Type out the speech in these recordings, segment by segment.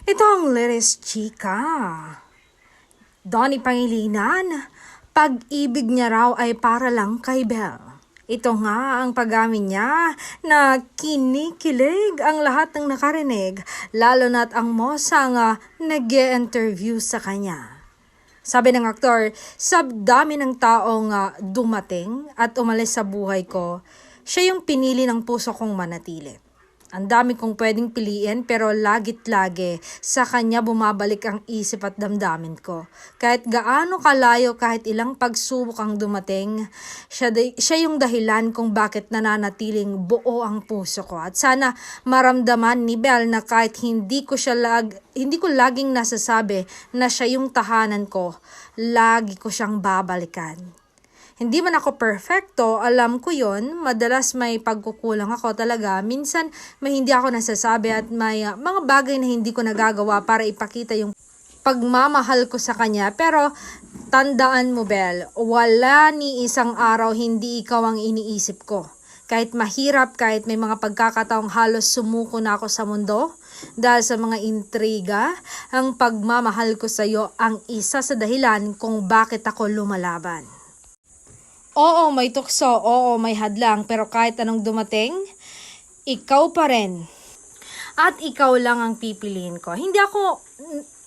Ito ang Liris Chika. Donnie Pangilinan, pag-ibig niya raw ay para lang kay Belle. Ito nga ang pag-amin niya na kinikilig ang lahat ng nakarinig, lalo na't ang mosang nag-e-interview sa kanya. Sabi ng aktor, sa dami ng taong dumating at umalis sa buhay ko, siya yung pinili ng puso kong manatili. Ang dami kong pwedeng piliin pero lagit-lagi sa kanya bumabalik ang isip at damdamin ko. Kahit gaano kalayo, kahit ilang pagsubok ang dumating, siya yung dahilan kung bakit nananatiling buo ang puso ko. At sana maramdaman ni Belle na kahit hindi ko laging nasasabi na siya yung tahanan ko, lagi ko siyang babalikan. Hindi man ako perfecto, alam ko yon. Madalas may pagkukulang ako talaga. Minsan may hindi ako nasasabi at may mga bagay na hindi ko nagagawa para ipakita yung pagmamahal ko sa kanya. Pero tandaan mo, Belle, wala ni isang araw hindi ikaw ang iniisip ko. Kahit mahirap, kahit may mga pagkakataong halos sumuko na ako sa mundo, dahil sa mga intriga, ang pagmamahal ko sa iyo ang isa sa dahilan kung bakit ako lumalaban. Oo, may tukso. Oo, may hadlang. Pero kahit anong dumating, ikaw pa rin. At ikaw lang ang pipiliin ko. Hindi ako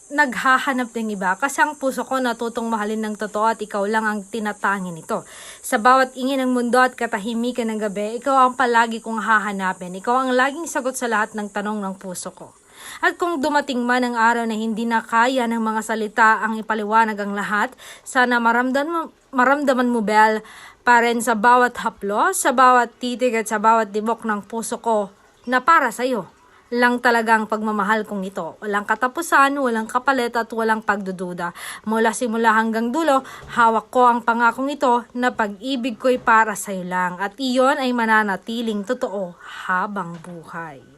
naghahanap ng iba kasi ang puso ko natutong mahalin ng totoo at ikaw lang ang tinatangin nito. Sa bawat ingin ng mundo at katahimikan ng gabi, ikaw ang palagi kong hahanapin. Ikaw ang laging sagot sa lahat ng tanong ng puso ko. At kung dumating man ang araw na hindi na kaya ng mga salita ang ipaliwanag ang lahat, sana maramdaman mo, Belle, pa rin sa bawat haplos, sa bawat titig at sa bawat dibok ng puso ko na para sa iyo lang talagang pagmamahal kong ito. Walang katapusan, walang kapalit at walang pagdududa. Mula simula hanggang dulo, hawak ko ang pangakong ito na pag-ibig ko'y para sa iyo lang at iyon ay mananatiling totoo habang buhay.